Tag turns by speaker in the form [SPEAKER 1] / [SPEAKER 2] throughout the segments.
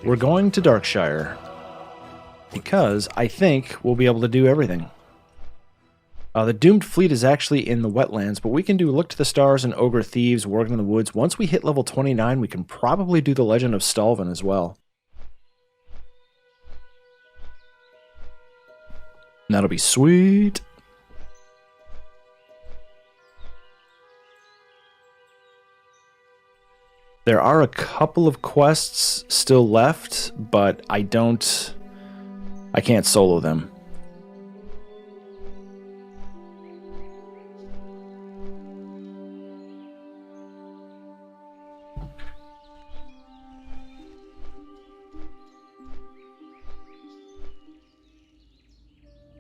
[SPEAKER 1] we're going to Darkshire. Because I think we'll be able to do everything. The Doomed Fleet is actually in the wetlands, but we can do Look to the Stars and Ogre Thieves, Working in the Woods. Once we hit level 29, we can probably do the Legend of Stalvin as well. And that'll be sweet. There are a couple of quests still left, but I can't solo them.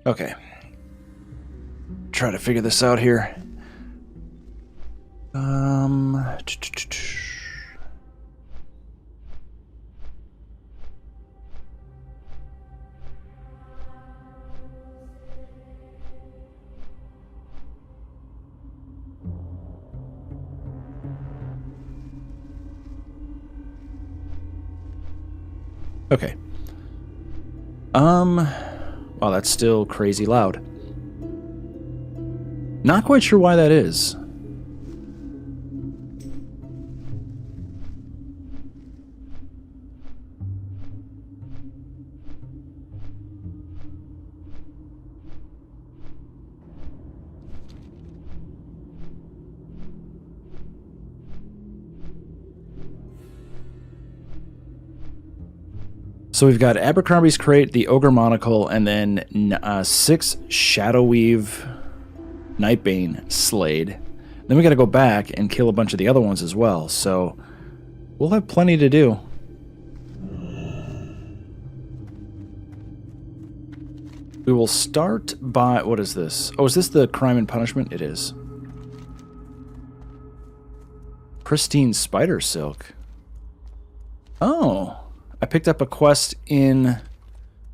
[SPEAKER 1] Okay. Try to figure this out here. Okay. Wow, that's still crazy loud. Not quite sure why that is. So we've got Abercrombie's Crate, the Ogre Monocle, and then 6 Shadowweave Nightbane Slade. Then we gotta go back and kill a bunch of the other ones as well, so we'll have plenty to do. We will start by... what is this? Oh, is this the Crime and Punishment? It is. Pristine Spider Silk. Oh... I picked up a quest in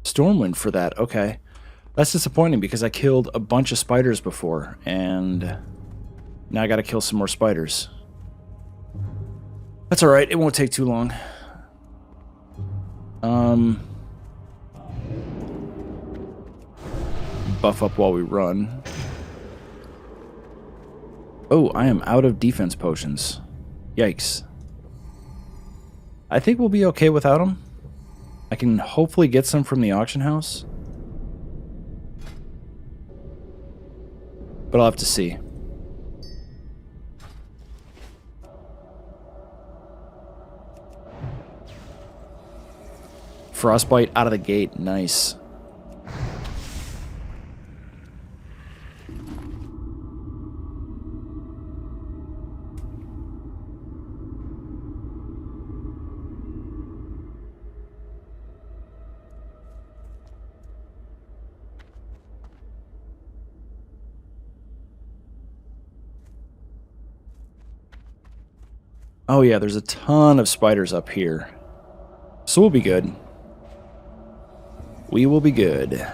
[SPEAKER 1] Stormwind for that. Okay. That's disappointing because I killed a bunch of spiders before, and now I gotta kill some more spiders. That's alright, it won't take too long. Buff up while we run. Oh, I am out of defense potions. Yikes. I think we'll be okay without them. I can hopefully get some from the auction house. But I'll have to see. Frostbite out of the gate. Nice. Oh yeah, there's a ton of spiders up here. So we'll be good. We will be good.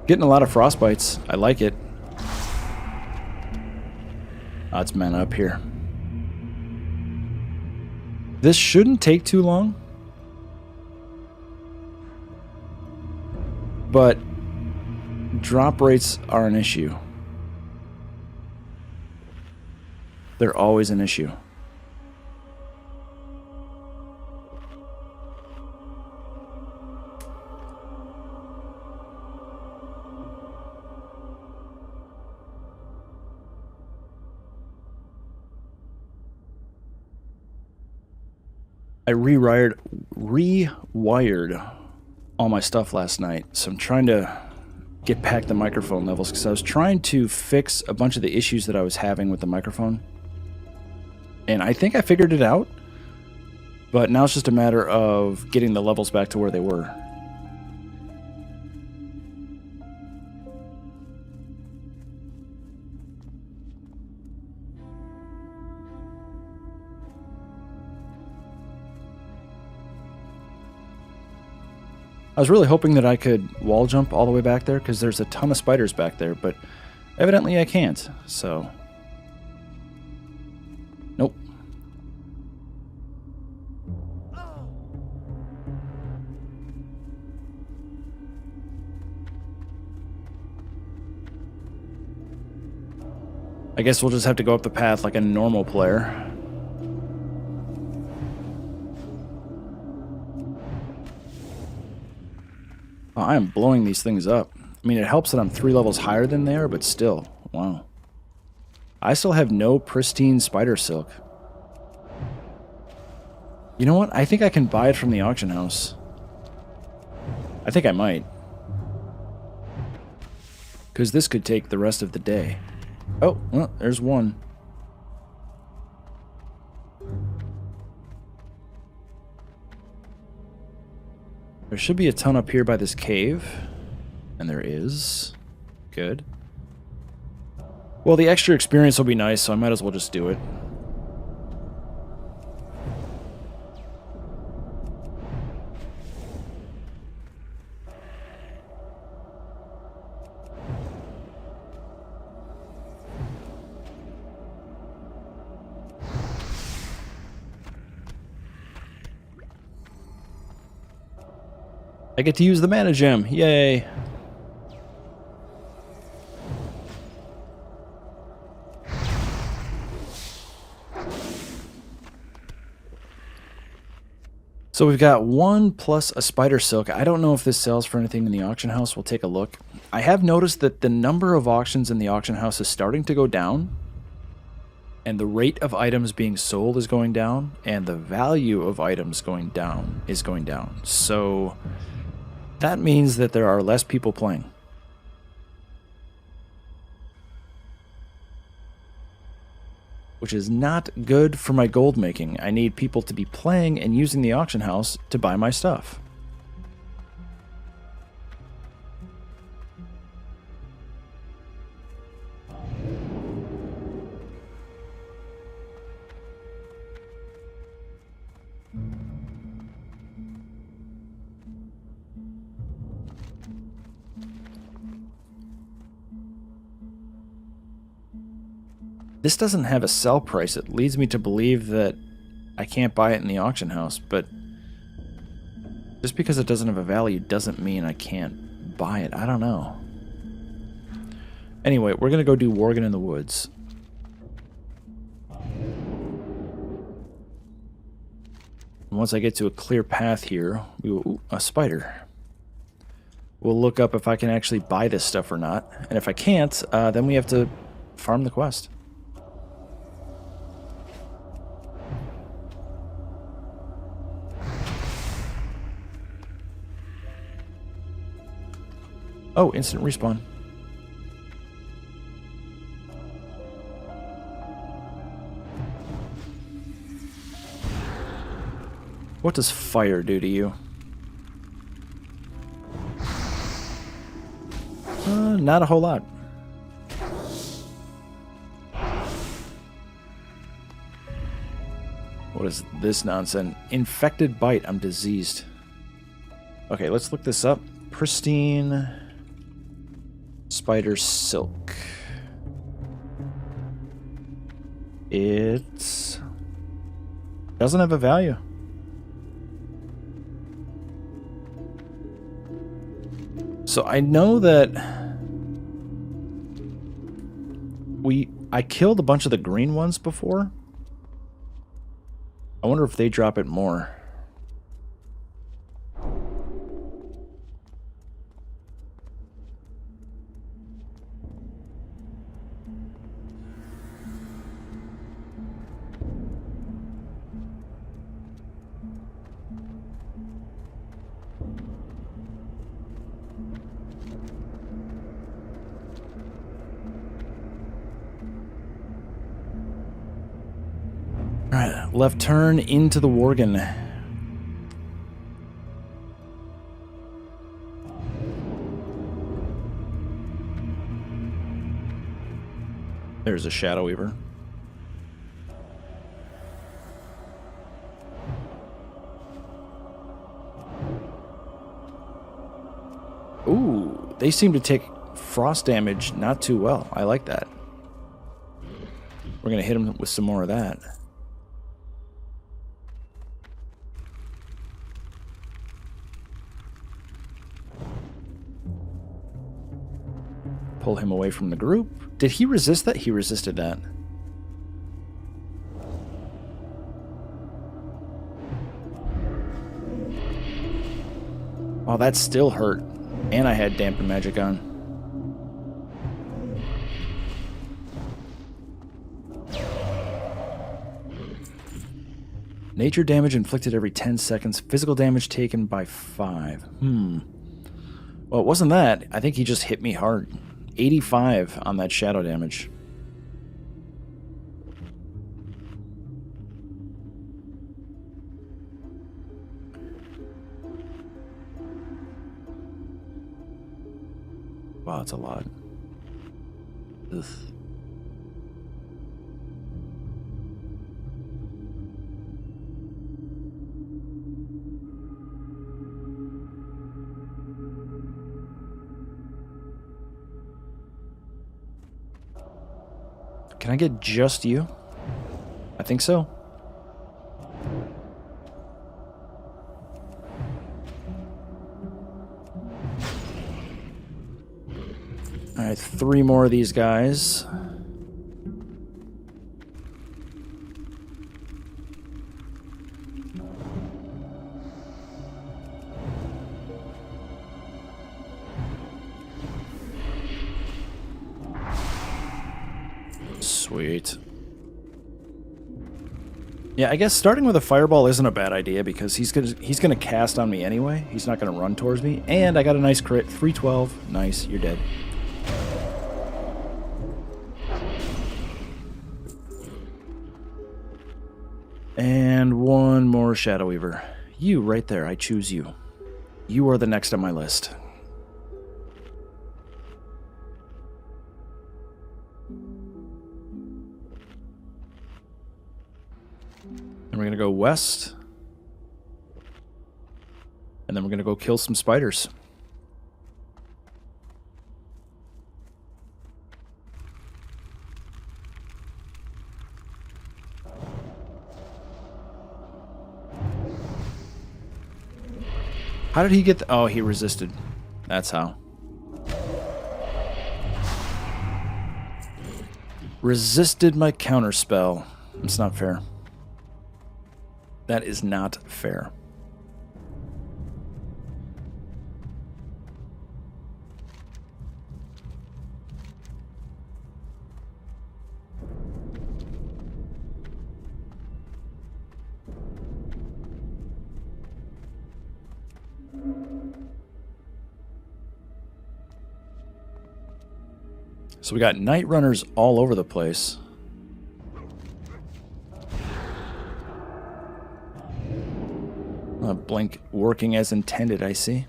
[SPEAKER 1] Getting a lot of frostbites. I like it. Oh, it's mana up here. This shouldn't take too long. But drop rates are an issue. They're always an issue. I rewired all my stuff last night, so I'm trying to get back the microphone levels because I was trying to fix a bunch of the issues that I was having with the microphone. And I think I figured it out, but now it's just a matter of getting the levels back to where they were. I was really hoping that I could wall jump all the way back there, because there's a ton of spiders back there, but evidently I can't, so... Nope. I guess we'll just have to go up the path like a normal player. Oh, I am blowing these things up. I mean, it helps that I'm 3 levels higher than they are, but still. Wow. I still have no pristine spider silk. You know what? I think I can buy it from the auction house. I think I might. Because this could take the rest of the day. Oh, well, there's one. There should be a ton up here by this cave. And there is. Good. Well, the extra experience will be nice, so I might as well just do it. I get to use the mana gem. Yay. So we've got 1 plus a spider silk. I don't know if this sells for anything in the auction house. We'll take a look. I have noticed that the number of auctions in the auction house is starting to go down. And the rate of items being sold is going down. And the value of items going down is going down. So... that means that there are less people playing. Which is not good for my gold making. I need people to be playing and using the auction house to buy my stuff. This doesn't have a sell price. It leads me to believe that I can't buy it in the auction house, but just because it doesn't have a value doesn't mean I can't buy it. I don't know. Anyway, we're going to go do Worgen in the Woods. And once I get to a clear path here, we will... Ooh, a spider. We'll look up if I can actually buy this stuff or not. And if I can't, then we have to farm the quest. Oh, instant respawn. What does fire do to you? Not a whole lot. What is this nonsense? Infected bite. I'm diseased. Okay, let's look this up. Pristine... spider silk. It doesn't have a value. So I know that I killed a bunch of the green ones before. I wonder if they drop it more. Alright, left turn into the Worgen. There's a Shadow Weaver. they seem to take frost damage not too well. I like that. We're going to hit them with some more of that. Pull him away from the group. Did he resist that? He resisted that. Oh, that still hurt. And I had dampen magic on. Nature damage inflicted every 10 seconds. Physical damage taken by 5. Well, it wasn't that. I think he just hit me hard. 85 on that shadow damage. Wow, that's a lot. Ugh. Can I get just you? I think so. Alright, 3 more of these guys. Sweet. Yeah, I guess starting with a fireball isn't a bad idea because he's gonna cast on me anyway. He's not gonna run towards me. And I got a nice crit. 312. Nice, you're dead. And one more Shadow Weaver. You right there, I choose you. You are the next on my list. And we're going to go west. And then we're going to go kill some spiders. How did he get oh, he resisted. That's how. Resisted my counterspell. It's not fair. That is not fair. So we got night runners all over the place. Blink working as intended, I see.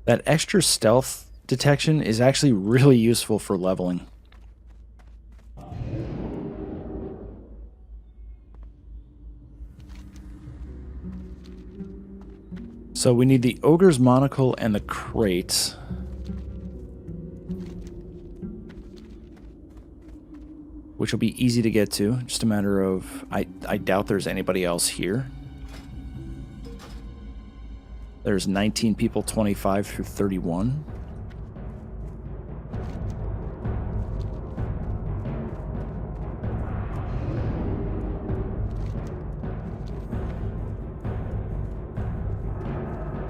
[SPEAKER 1] That extra stealth detection is actually really useful for leveling. So we need the Ogre's Monocle and the crate. Which will be easy to get to. Just a matter of... I doubt there's anybody else here. There's 19 people, 25 through 31.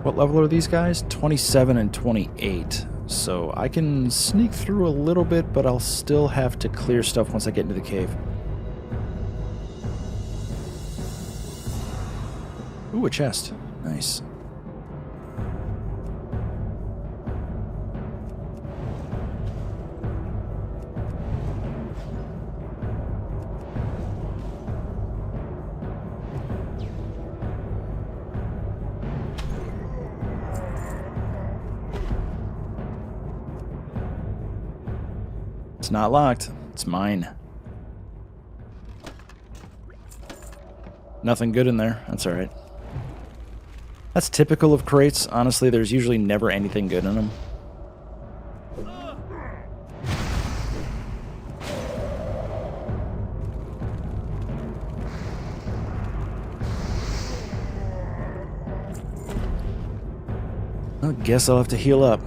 [SPEAKER 1] What level are these guys? 27 and 28. So I can sneak through a little bit, but I'll still have to clear stuff once I get into the cave. Ooh, a chest. Nice. It's not locked. It's mine. Nothing good in there. That's alright. That's typical of crates. Honestly, there's usually never anything good in them. I guess I'll have to heal up.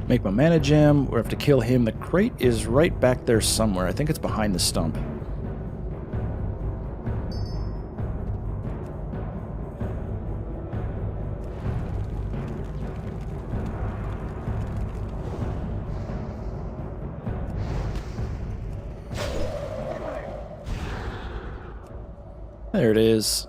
[SPEAKER 1] Make my mana gem. We have to kill him. The crate is right back there somewhere. I think it's behind the stump. There it is.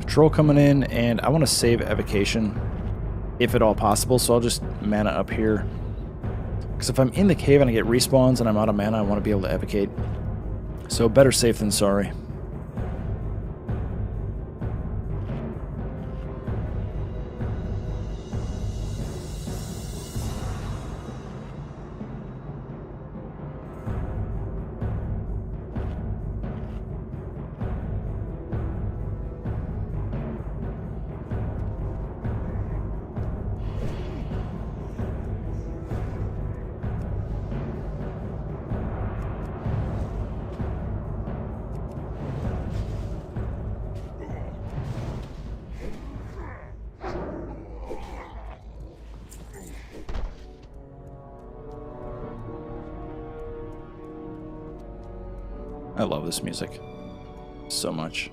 [SPEAKER 1] Patrol coming in, and I want to save evocation, if at all possible, so I'll just mana up here. Because if I'm in the cave and I get respawns and I'm out of mana, I want to be able to evocate. So better safe than sorry. I love this music so much.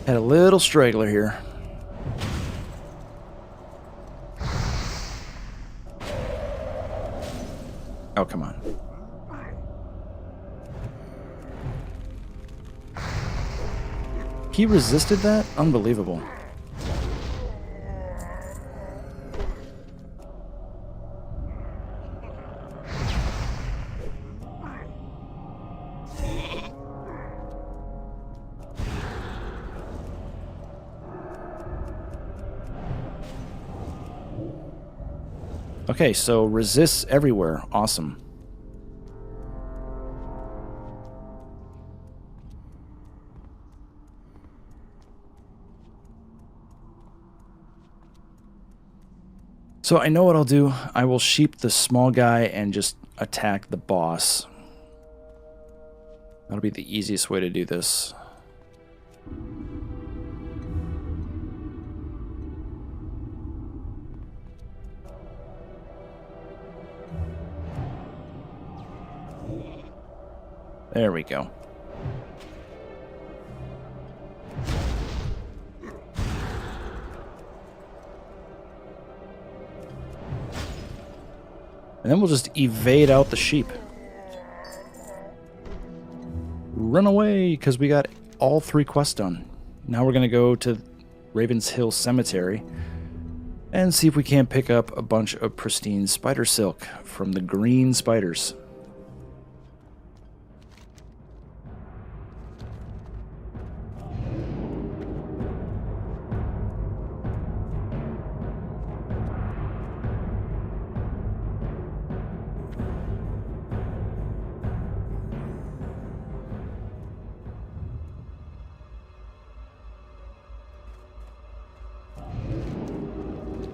[SPEAKER 1] Had a little straggler here. Oh, come on. He resisted that? Unbelievable. Okay, so resists everywhere. Awesome. So I know what I'll do. I will sheep the small guy and just attack the boss. That'll be the easiest way to do this. There we go. And then we'll just evade out the sheep. Run away, because we got all 3 quests done. Now we're going to go to Raven's Hill Cemetery and see if we can't pick up a bunch of pristine spider silk from the green spiders.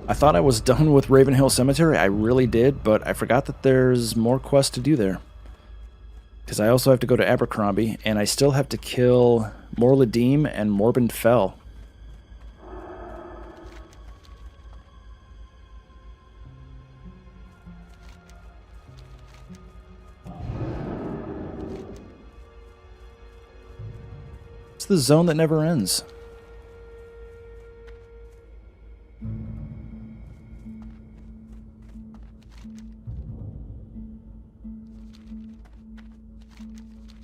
[SPEAKER 1] I thought I was done with Ravenhill Cemetery. I really did, but I forgot that there's more quests to do there. Because I also have to go to Abercrombie, and I still have to kill Morladeem and Morbid Fell. It's the zone that never ends.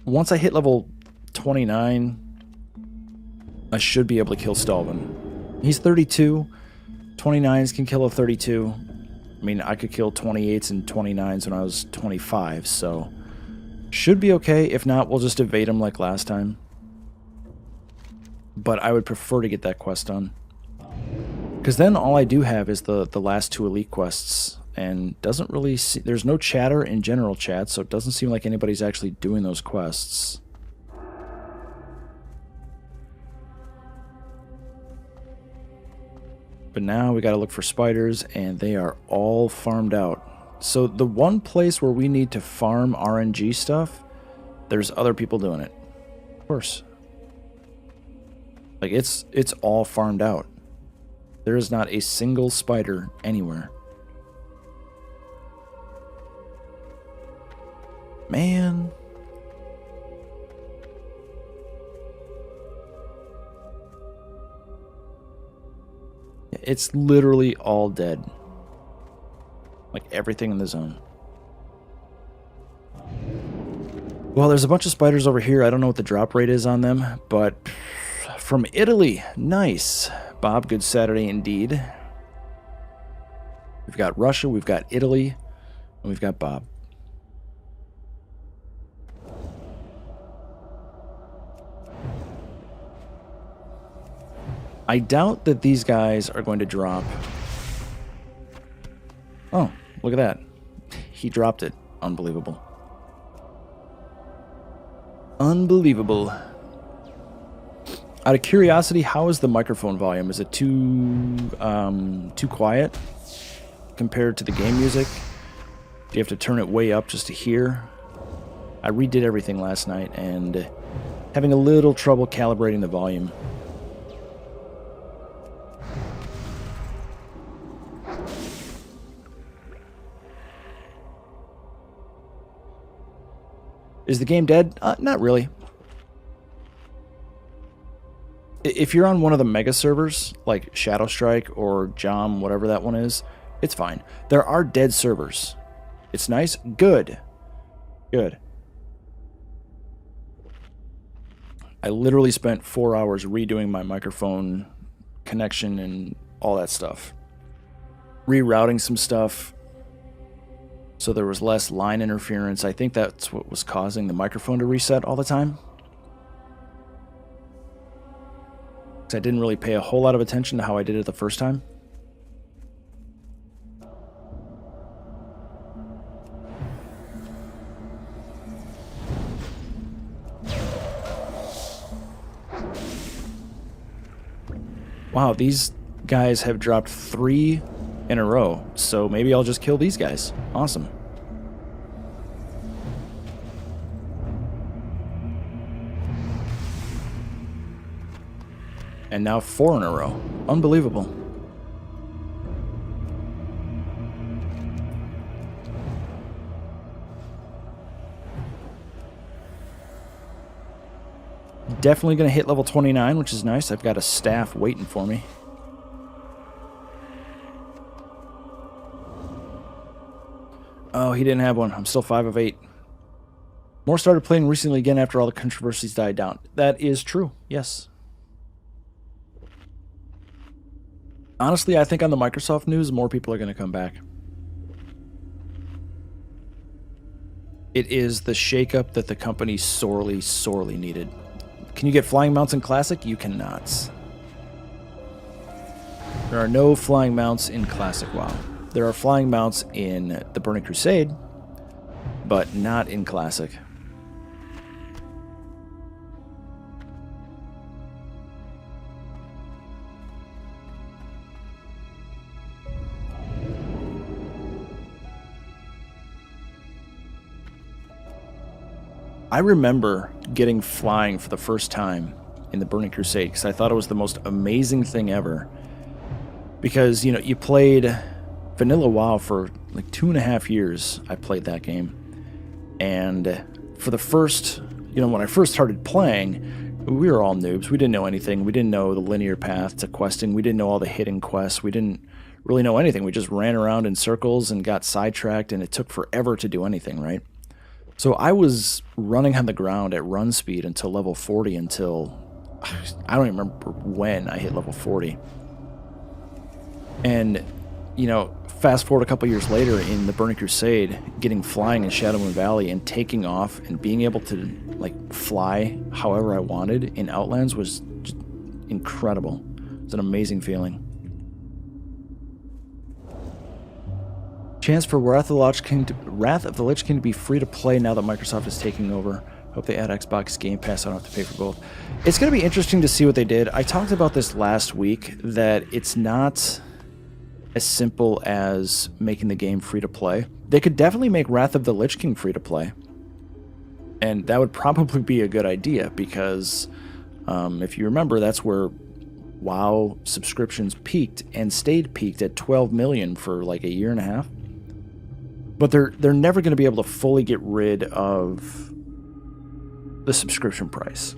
[SPEAKER 1] once I hit level 29, I should be able to kill Stalvin. He's 32. 29s can kill a 32. I mean, I could kill 28s and 29s when I was 25, so should be okay. If not, we'll just evade him like last time. But I would prefer to get that quest done. Because then all I do have is the last 2 elite quests. And doesn't really see... There's no chatter in general chat, so it doesn't seem like anybody's actually doing those quests. But now we gotta look for spiders, and they are all farmed out. So the one place where we need to farm RNG stuff, there's other people doing it. Of course. Like, it's all farmed out. There is not a single spider anywhere. Man. It's literally all dead. Like everything in the zone. Well, there's a bunch of spiders over here. I don't know what the drop rate is on them, but from Italy. Nice. Bob, good Saturday indeed. We've got Russia, we've got Italy, and we've got Bob. I doubt that these guys are going to drop. Oh, look at that. He dropped it. Unbelievable. Unbelievable. Out of curiosity, how is the microphone volume? Is it too quiet compared to the game music? Do you have to turn it way up just to hear? I redid everything last night and having a little trouble calibrating the volume. Is the game dead? Not really. If you're on one of the mega servers, like Shadow Strike or Jom, whatever that one is, it's fine. There are dead servers. It's nice? Good. Good. I literally spent 4 hours redoing my microphone connection and all that stuff. Rerouting some stuff. So there was less line interference. I think that's what was causing the microphone to reset all the time. Because I didn't really pay a whole lot of attention to how I did it the first time. Wow, these guys have dropped 3 in a row, so maybe I'll just kill these guys. Awesome. And now 4 in a row. Unbelievable. Definitely going to hit level 29, which is nice. I've got a staff waiting for me. Oh, he didn't have one. I'm still 5 of 8. More started playing recently again after all the controversies died down. That is true. Yes. Honestly, I think on the Microsoft news, more people are going to come back. It is the shakeup that the company sorely, sorely needed. Can you get flying mounts in Classic? You cannot. There are no flying mounts in Classic WoW. There are flying mounts in the Burning Crusade, but not in Classic. I remember getting flying for the first time in the Burning Crusade because I thought it was the most amazing thing ever. Because, you know, you played Vanilla WoW for like 2.5 years. I played that game. And for the first, you know, when I first started playing, we were all noobs. We didn't know anything. We didn't know the linear path to questing. We didn't know all the hidden quests. We didn't really know anything. We just ran around in circles and got sidetracked, and it took forever to do anything, right? So I was running on the ground at run speed until level 40 until... I don't even remember when I hit level 40. And, you know, fast forward a couple years later in the Burning Crusade, getting flying in Shadow Moon Valley and taking off and being able to, like, fly however I wanted in Outlands was just incredible. It's an amazing feeling. Chance for Wrath of the Lich King to be free to play now that Microsoft is taking over. Hope they add Xbox Game Pass. I don't have to pay for both. It's going to be interesting to see what they did. I talked about this last week, that it's not as simple as making the game free to play. They could definitely make Wrath of the Lich King free to play. And that would probably be a good idea because if you remember, that's where WoW subscriptions peaked and stayed peaked at 12 million for like a year and a half. But they're never going to be able to fully get rid of the subscription price.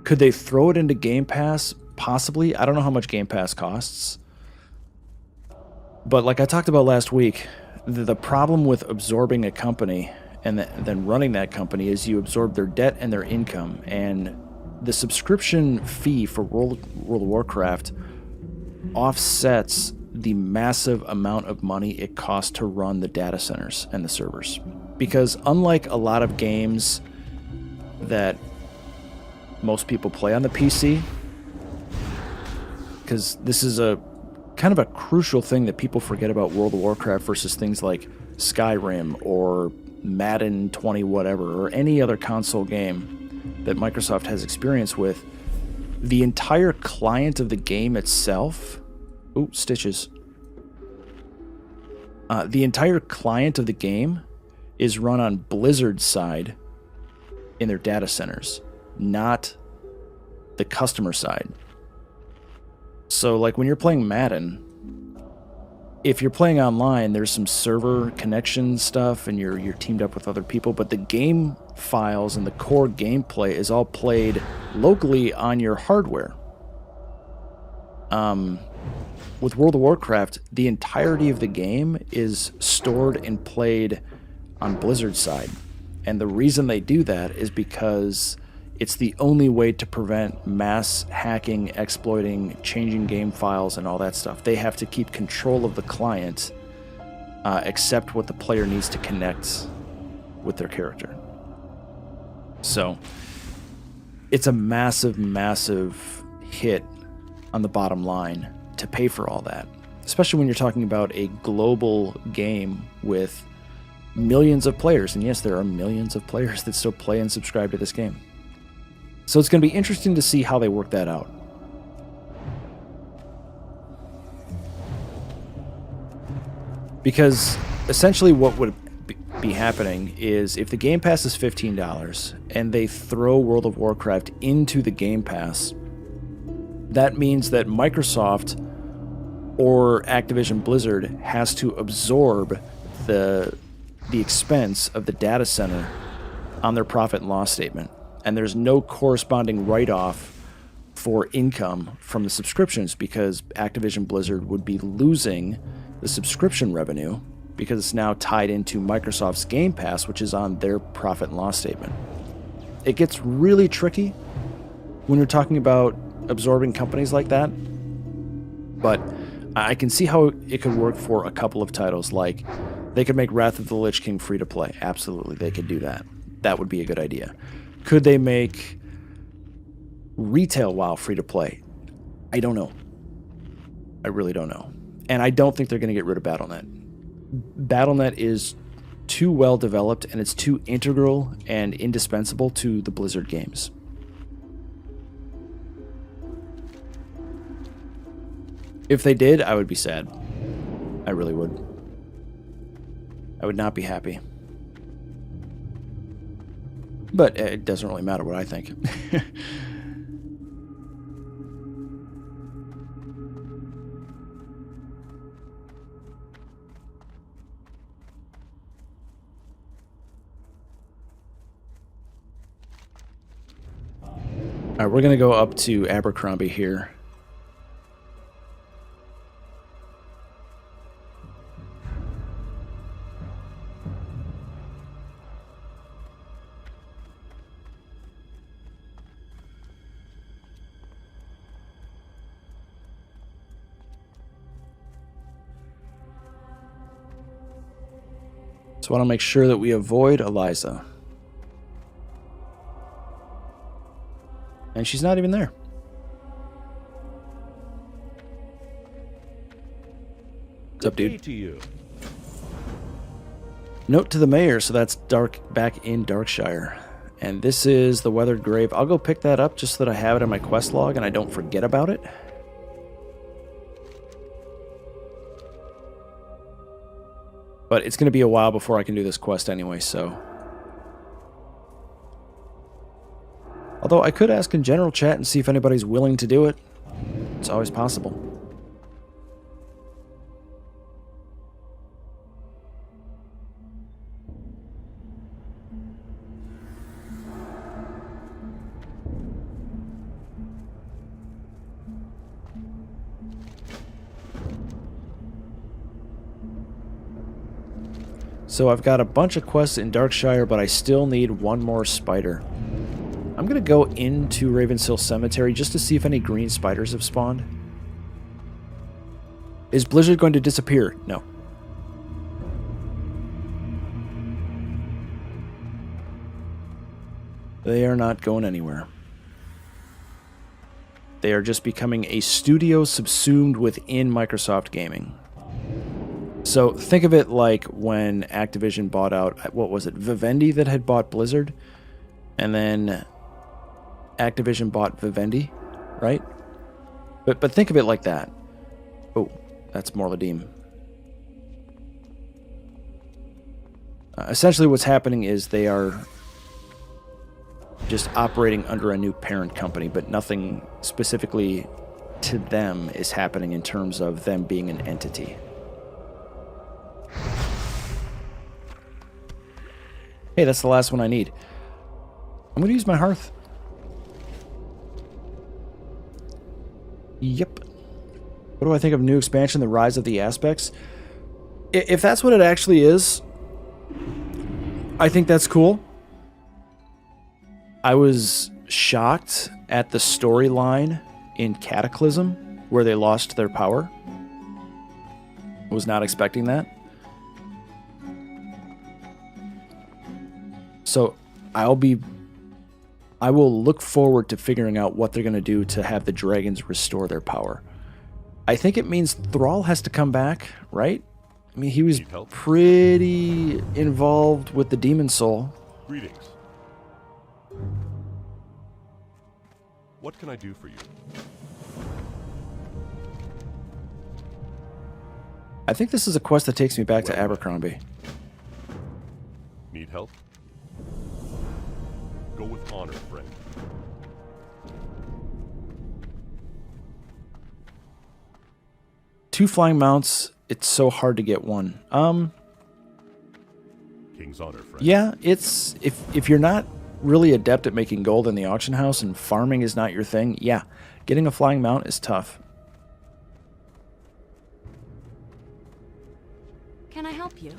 [SPEAKER 1] Could they throw it into Game Pass? Possibly. I don't know how much Game Pass costs. But like I talked about last week, the problem with absorbing a company and then running that company is you absorb their debt and their income. And the subscription fee for World of Warcraft offsets the massive amount of money it costs to run the data centers and the servers. Because unlike a lot of games that most people play on the PC, because this is a kind of a crucial thing that people forget about World of Warcraft versus things like Skyrim or Madden 20 whatever, or any other console game that Microsoft has experience with. The entire client of the game itself... Ooh, stitches. The entire client of the game is run on Blizzard's side in their data centers, not the customer side. So, like, when you're playing Madden, if you're playing online, there's some server connection stuff, and you're teamed up with other people, but the game files and the core gameplay is all played locally on your hardware. With World of Warcraft, the entirety of the game is stored and played on Blizzard's side. And the reason they do that is because it's the only way to prevent mass hacking, exploiting, changing game files, and all that stuff. They have to keep control of the client, except what the player needs to connect with their character. So, it's a massive, massive hit on the bottom line to pay for all that, especially when you're talking about a global game with millions of players. And yes, there are millions of players that still play and subscribe to this game. So it's going to be interesting to see how they work that out. Because essentially what would be happening is if the Game Pass is $15 and they throw World of Warcraft into the Game Pass, that means that Microsoft or Activision Blizzard has to absorb the expense of the data center on their profit and loss statement. And there's no corresponding write-off for income from the subscriptions because Activision Blizzard would be losing the subscription revenue because it's now tied into Microsoft's Game Pass, which is on their profit and loss statement. It gets really tricky when you're talking about absorbing companies like that, but I can see how it could work for a couple of titles. Like, they could make Wrath of the Lich King free to play. Absolutely, they could do that. That would be a good idea. Could they make retail WoW free to play? I don't know. I really don't know. And I don't think they're going to get rid of Battle.net. Battle.net is too well developed and it's too integral and indispensable to the Blizzard games. If they did, I would be sad. I really would. I would not be happy. But it doesn't really matter what I think. All right, we're going to go up to Abercrombie here. So I want to make sure that we avoid Eliza. And she's not even there. What's up, dude?
[SPEAKER 2] To you.
[SPEAKER 1] Note to the mayor, so that's back in Darkshire. And this is the Weathered Grave. I'll go pick that up just so that I have it in my quest log and I don't forget about it. But it's going to be a while before I can do this quest anyway, so... Although I could ask in general chat and see if anybody's willing to do it. It's always possible. So I've got a bunch of quests in Darkshire, but I still need one more spider. I'm going to go into Ravenshill Cemetery just to see if any green spiders have spawned. Is Blizzard going to disappear? No. They are not going anywhere. They are just becoming a studio subsumed within Microsoft Gaming. So think of it like when Activision bought out, what was it, Vivendi that had bought Blizzard? And then Activision bought Vivendi, right? But think of it like that. Oh, that's Morladim. Essentially what's happening is they are just operating under a new parent company, but nothing specifically to them is happening in terms of them being an entity. Hey, that's the last one I need. I'm going to use my hearth. Yep. What do I think of new expansion, The Rise of the Aspects? If that's what it actually is, I think that's cool. I was shocked at the storyline in Cataclysm, where they lost their power. Was not expecting that. So I will look forward to figuring out what they're going to do to have the dragons restore their power. I think it means Thrall has to come back, right? I mean, he was pretty involved with the Demon Soul.
[SPEAKER 2] Greetings. What can I do for you?
[SPEAKER 1] I think this is a quest that takes me back to Abercrombie.
[SPEAKER 2] Need help? Go with honor, friend.
[SPEAKER 1] Two flying mounts. It's so hard to get one.
[SPEAKER 2] King's honor, friend.
[SPEAKER 1] Yeah, it's if you're not really adept at making gold in the auction house and farming is not your thing, yeah, getting a flying mount is tough.
[SPEAKER 3] Can I help you?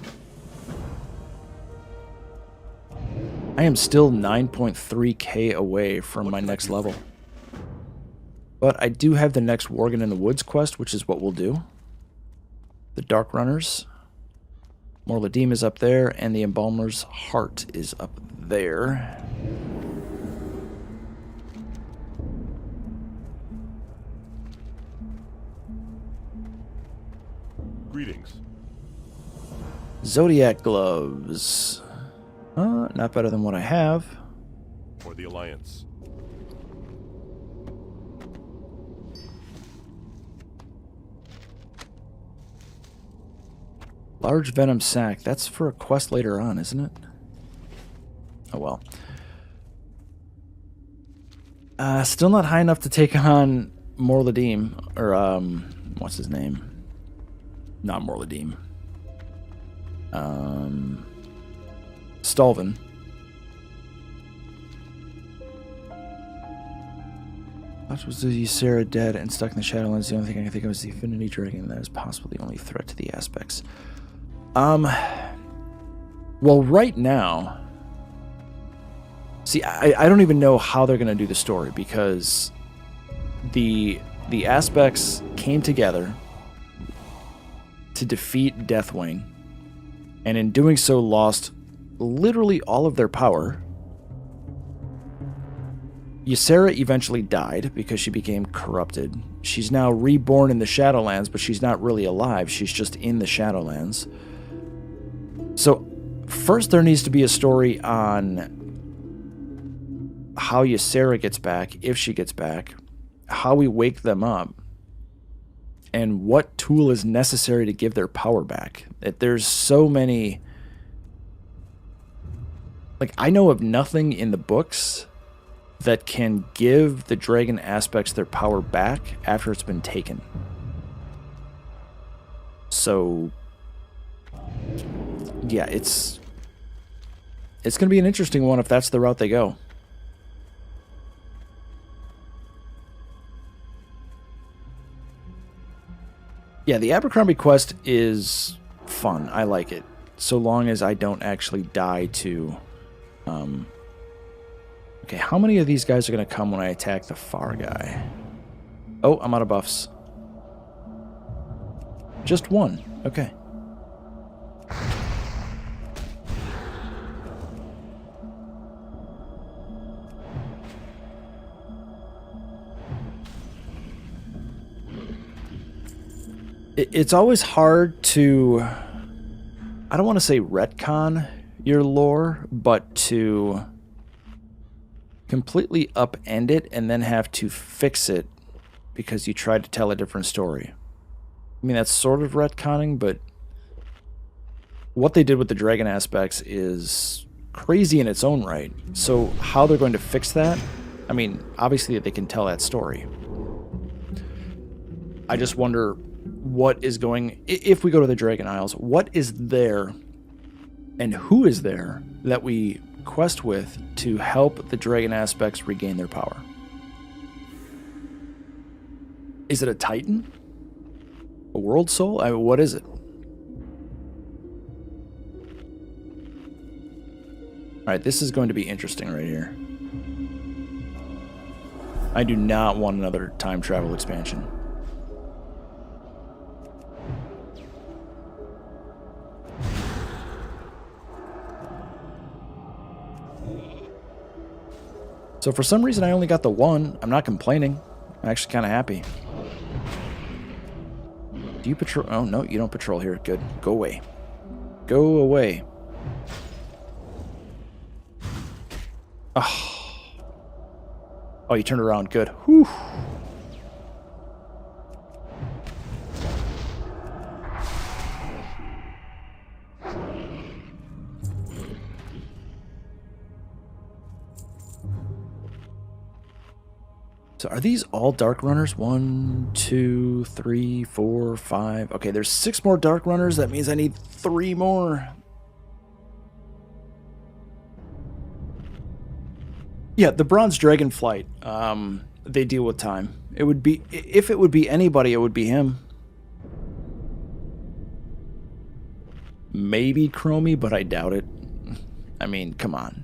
[SPEAKER 1] I am still 9.3k away from my next level. But I do have the next Worgen in the Woods quest, which is what we'll do. The Dark Runners. Morladim is up there, and the Embalmer's Heart is up there.
[SPEAKER 2] Greetings.
[SPEAKER 1] Zodiac Gloves. Not better than what I have.
[SPEAKER 2] For the Alliance.
[SPEAKER 1] Large Venom Sack. That's for a quest later on, isn't it? Oh well. Still not high enough to take on Morladim. Or, what's his name? Not Morladim. Stalvin. Much was the Ysera dead and stuck in the Shadowlands. The only thing I can think of is the Affinity Dragon, and that is possibly the only threat to the aspects. Well, right now... See, I don't even know how they're going to do the story, because the aspects came together to defeat Deathwing, and in doing so lost literally all of their power. Ysera eventually died because she became corrupted. She's now reborn in the Shadowlands, but she's not really alive. She's just in the Shadowlands. So first there needs to be a story on how Ysera gets back, if she gets back, how we wake them up, and what tool is necessary to give their power back. There's so many... Like, I know of nothing in the books that can give the dragon aspects their power back after it's been taken. So, yeah, it's going to be an interesting one if that's the route they go. Yeah, the Abercrombie quest is fun. I like it. So long as I don't actually die to... Okay, how many of these guys are going to come when I attack the far guy? Oh, I'm out of buffs. Just one. Okay. It's always hard to... I don't want to say retcon your lore, but to completely upend it and then have to fix it because you tried to tell a different story. I mean, that's sort of retconning, but what they did with the dragon aspects is crazy in its own right. So how they're going to fix that, I mean, obviously they can tell that story. I just wonder what is going... If we go to the Dragon Isles, what is there and who is there that we quest with to help the dragon aspects regain their power? Is it a Titan? A World Soul? I mean, what is it? Alright, this is going to be interesting right here. I do not want another time travel expansion. So for some reason I only got the one. I'm not complaining. I'm actually kind of happy. Do you patrol? Oh, no, you don't patrol here. Good. Go away. Go away. Oh, oh, you turned around. Good. Whew. So are these all Dark Runners? 1, 2, 3, 4, 5. Okay, there's 6 more Dark Runners. That means I need 3 more. Yeah, the Bronze Dragon Flight. They deal with time. It would be... If it would be anybody, it would be him. Maybe Chromie, but I doubt it. I mean, come on.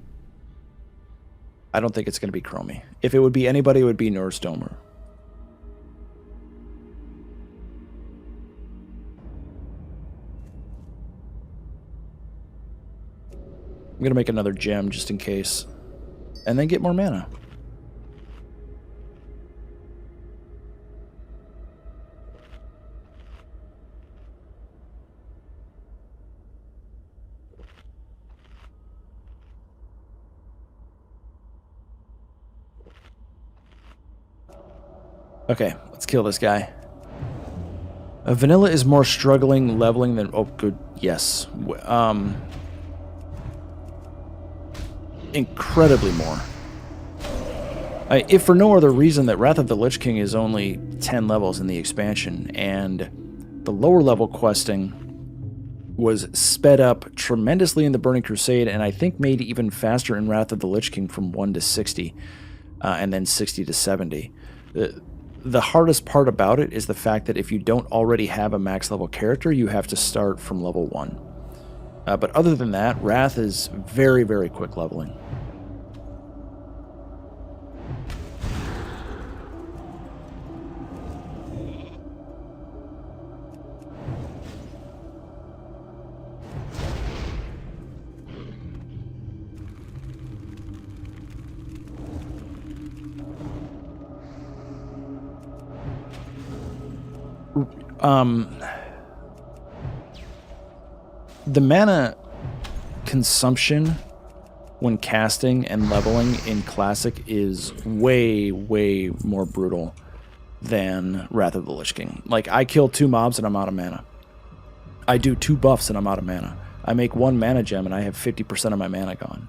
[SPEAKER 1] I don't think it's going to be Chromie. If it would be anybody, it would be Nordstomer. I'm going to make another gem just in case. And then get more mana. Okay, let's kill this guy. Vanilla is more struggling leveling than... Oh, good. Yes. Incredibly more. If for no other reason that Wrath of the Lich King is only 10 levels in the expansion, and the lower level questing was sped up tremendously in the Burning Crusade, and I think made even faster in Wrath of the Lich King from 1 to 60, and then 60 to 70. The hardest part about it is the fact that if you don't already have a max level character, you have to start from level 1. But other than that, Wrath is very, very quick leveling. The mana consumption when casting and leveling in Classic is way, way more brutal than Wrath of the Lich King. Like, I kill 2 mobs and I'm out of mana. I do 2 buffs and I'm out of mana. I make 1 mana gem and I have 50% of my mana gone.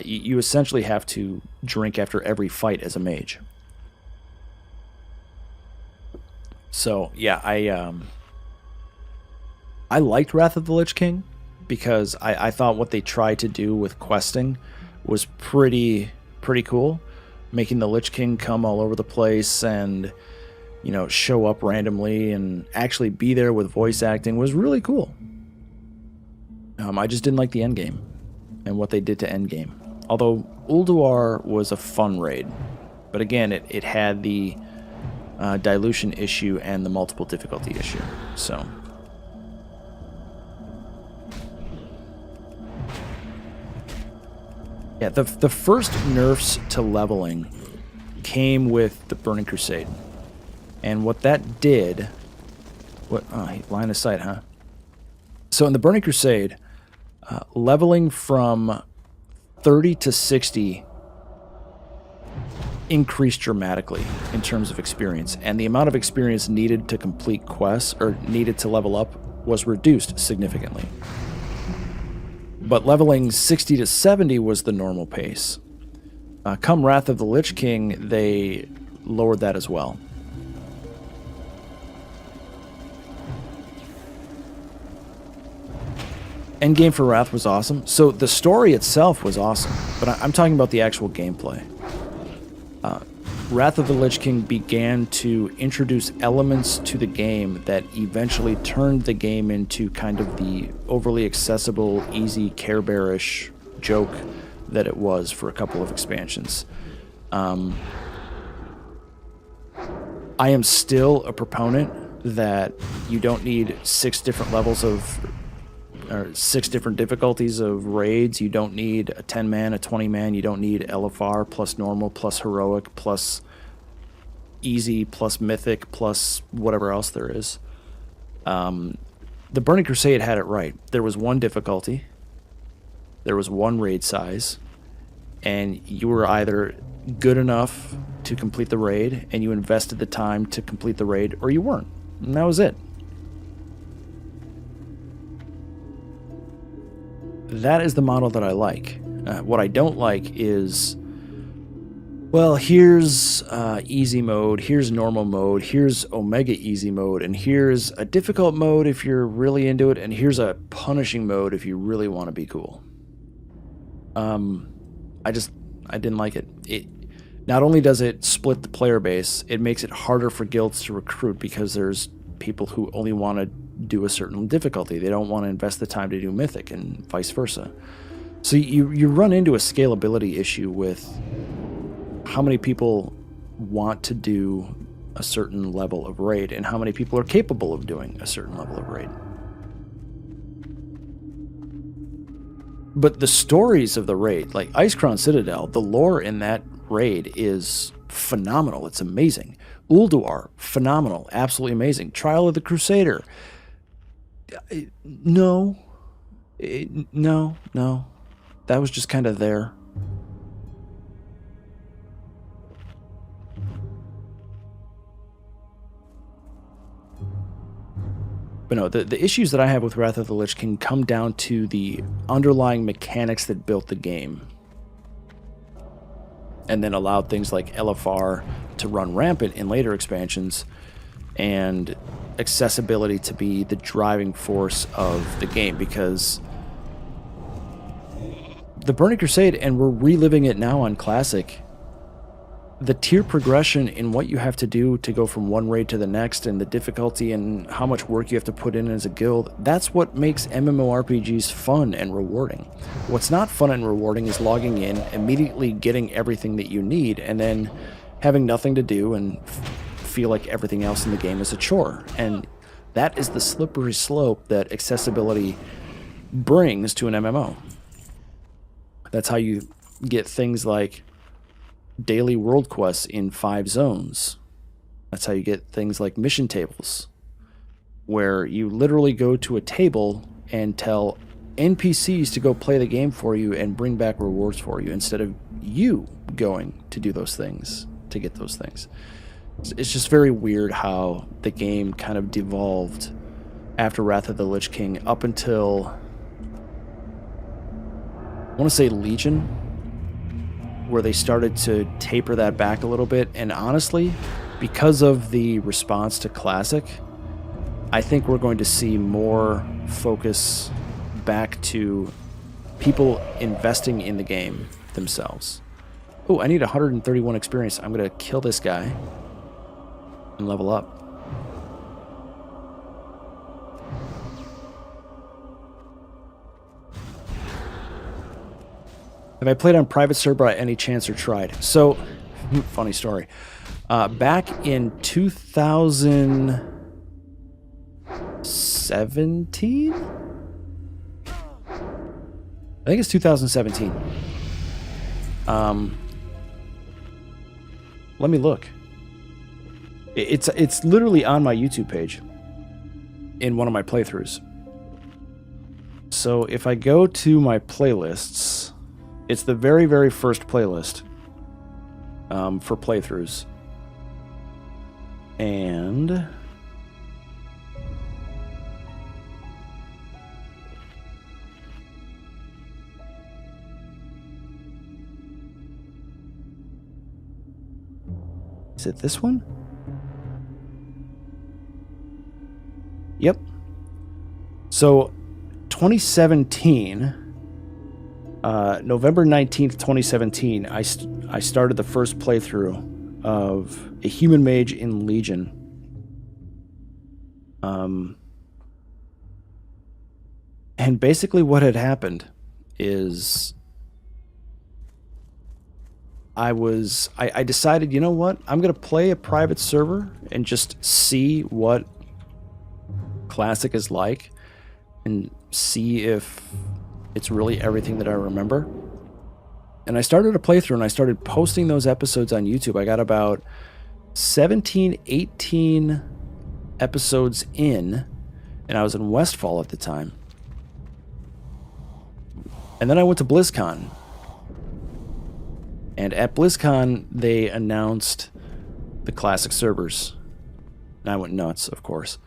[SPEAKER 1] You essentially have to drink after every fight as a mage. So, yeah, I liked Wrath of the Lich King because I thought what they tried to do with questing was pretty cool. Making the Lich King come all over the place and, you know, show up randomly and actually be there with voice acting was really cool. I just didn't like the endgame and what they did to endgame. Although Ulduar was a fun raid. But again, it had the dilution issue and the multiple difficulty issue. So... yeah, the first nerfs to leveling came with the Burning Crusade. And what that did... line of sight, huh? So in the Burning Crusade, leveling from 30 to 60 increased dramatically in terms of experience. And the amount of experience needed to complete quests, or needed to level up, was reduced significantly. But leveling 60 to 70 was the normal pace. Come Wrath of the Lich King, they lowered that as well. Endgame for Wrath was awesome. So the story itself was awesome, but I'm talking about the actual gameplay. Wrath of the Lich King began to introduce elements to the game that eventually turned the game into kind of the overly accessible, easy, Care Bearish joke that it was for a couple of expansions. I am still a proponent that you don't need 6 different levels of, or 6 different difficulties of raids. You don't need a 10-man, a 20-man. You don't need LFR plus normal plus heroic plus easy plus mythic plus whatever else there is. The Burning Crusade had it right. There was 1 difficulty. There was 1 raid size. And you were either good enough to complete the raid and you invested the time to complete the raid, or you weren't. And that was it. That is the model that I like. What I don't like is, well, here's easy mode, here's normal mode, here's Omega easy mode, and here's a difficult mode if you're really into it, and here's a punishing mode if you really want to be cool. I didn't like it. It not only does it split the player base, it makes it harder for guilds to recruit because there's people who only want to do a certain difficulty. They don't want to invest the time to do mythic, and vice versa. So you run into a scalability issue with how many people want to do a certain level of raid and how many people are capable of doing a certain level of raid. But the stories of the raid, like Icecrown Citadel, the lore in that raid is phenomenal. It's amazing. Ulduar, phenomenal, absolutely amazing. Trial of the Crusader, no. That was just kind of there. But no, the issues that I have with Wrath of the Lich King come down to the underlying mechanics that built the game. And then allowed things like LFR to run rampant in later expansions, and accessibility to be the driving force of the game, because the Burning Crusade, and we're reliving it now on Classic, the tier progression in what you have to do to go from one raid to the next, and the difficulty and how much work you have to put in as a guild, that's what makes MMORPGs fun and rewarding. What's not fun and rewarding is logging in, immediately getting everything that you need, and then having nothing to do and feel like everything else in the game is a chore. And that is the slippery slope that accessibility brings to an MMO. That's how you get things like daily world quests in 5 zones. That's how you get things like mission tables. where you literally go to a table and tell NPCs to go play the game for you and bring back rewards for you instead of you going to do those things, to get those things. It's just very weird how the game kind of devolved after Wrath of the Lich King up until, I want to say Legion, where they started to taper that back a little bit. And honestly, because of the response to Classic, I think we're going to see more focus back to people investing in the game themselves. Oh, I need 131 experience. I'm going to kill this guy and level up. Have I played on private server by any chance or tried? So, funny story. Back in 2017? I think it's 2017. Let me look. It's literally on my YouTube page in one of my playthroughs. So if I go to my playlists, it's the very, very first playlist for playthroughs. And is it this one? Yep. So 2017, November 19th, 2017, I started the first playthrough of a human mage in Legion. And basically what had happened is I decided, you know what? I'm going to play a private server and just see what Classic is like and see if it's really everything that I remember. And I started a playthrough and I started posting those episodes on YouTube. I got about 17, 18 episodes in, and I was in Westfall at the time. And then I went to BlizzCon. And at BlizzCon, they announced the Classic servers. And I went nuts, of course.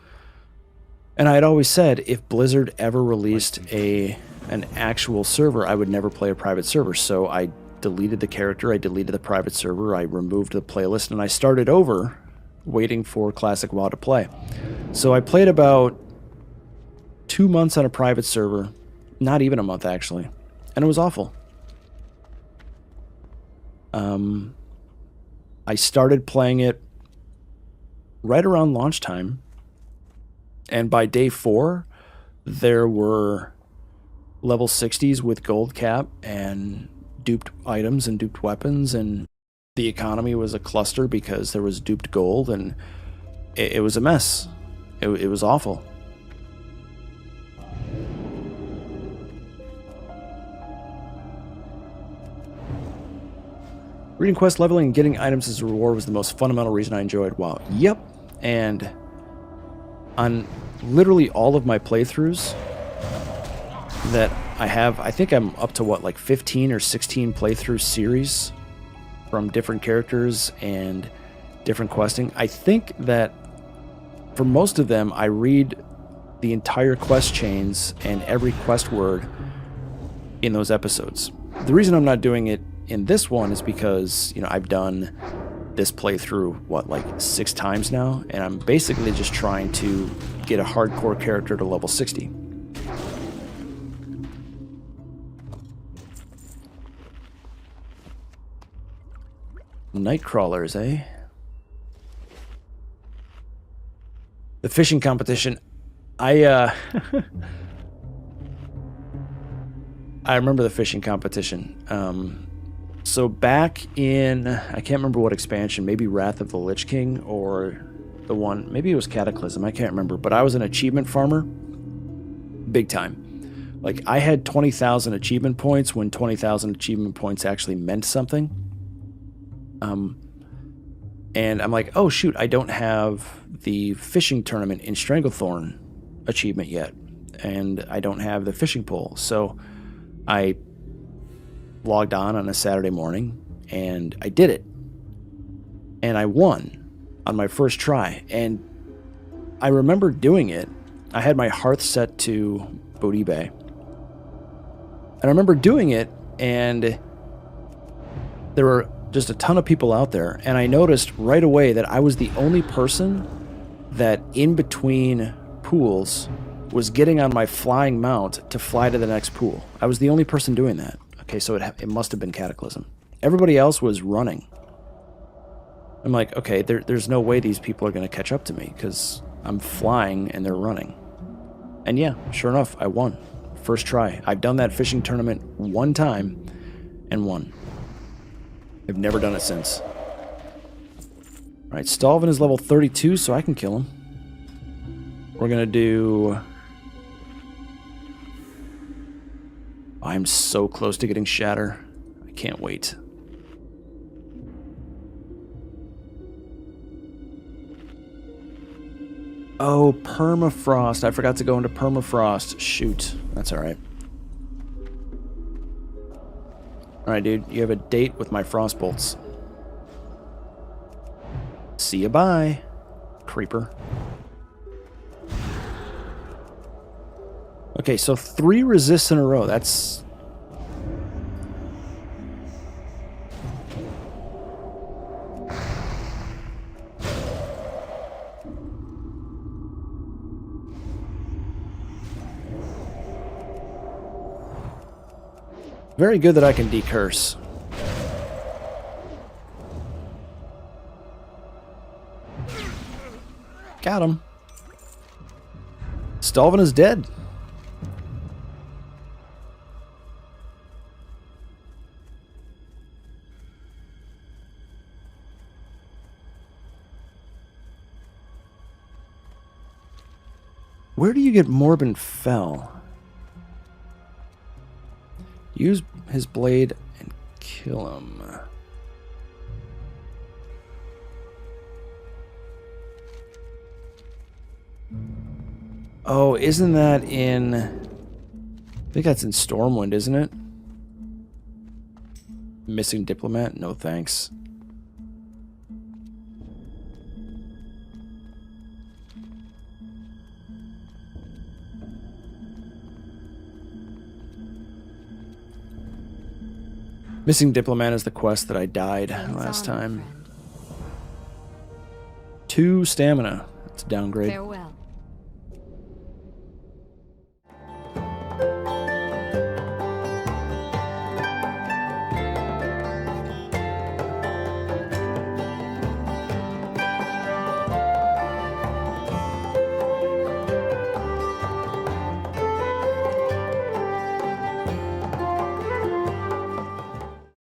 [SPEAKER 1] And I had always said, if Blizzard ever released an actual server, I would never play a private server. So I deleted the character, I deleted the private server, I removed the playlist, and I started over, waiting for Classic WoW to play. So I played about 2 months on a private server, not even a month actually, and it was awful. I started playing it right around launch time, and by day 4, there were level 60s with gold cap and duped items and duped weapons, and the economy was a cluster because there was duped gold, and it was a mess. It was awful. Reading quest leveling and getting items as a reward was the most fundamental reason I enjoyed WoW. Yep. And on literally all of my playthroughs that I have, I think I'm up to what, like 15 or 16 playthrough series from different characters and different questing. I think that for most of them, I read the entire quest chains and every quest word in those episodes. The reason I'm not doing it in this one is because, you know, I've done this playthrough, what, like 6 times now, and I'm basically just trying to get a hardcore character to level 60. Nightcrawlers, eh? The fishing competition. I remember the fishing competition. So back in, I can't remember what expansion, maybe Wrath of the Lich King or the one, maybe it was Cataclysm, I can't remember, but I was an achievement farmer, big time. Like, I had 20,000 achievement points when 20,000 achievement points actually meant something. And I'm like, oh shoot, I don't have the fishing tournament in Stranglethorn achievement yet. And I don't have the fishing pole. So I logged on a Saturday morning and I did it. And I won on my first try. And I remember doing it. I had my hearth set to Bodhi Bay. And I remember doing it, and there were just a ton of people out there, and I noticed right away that I was the only person that in between pools was getting on my flying mount to fly to the next pool. I was the only person doing that. Okay, so it must have been Cataclysm. Everybody else was running. I'm like, okay, there's no way these people are going to catch up to me because I'm flying and they're running. And yeah, sure enough, I won. First try. I've done that fishing tournament one time and won. I've never done it since. Alright, Stalvin is level 32, so I can kill him. We're gonna do... I'm so close to getting Shatter. I can't wait. Oh, Permafrost. I forgot to go into Permafrost. Shoot. That's alright. Alright, dude. You have a date with my Frostbolts. See ya, bye, creeper. Okay, so 3 resists in a row. That's... very good that I can decurse. Got him. Stalvin is dead. Where do you get Morbin Fell? Use his blade and kill him. Oh, isn't that in... I think that's in Stormwind, isn't it? Missing Diplomat? No thanks. Missing Diplomat is the quest that I died last time. 2 stamina. That's a downgrade.
[SPEAKER 3] Farewell.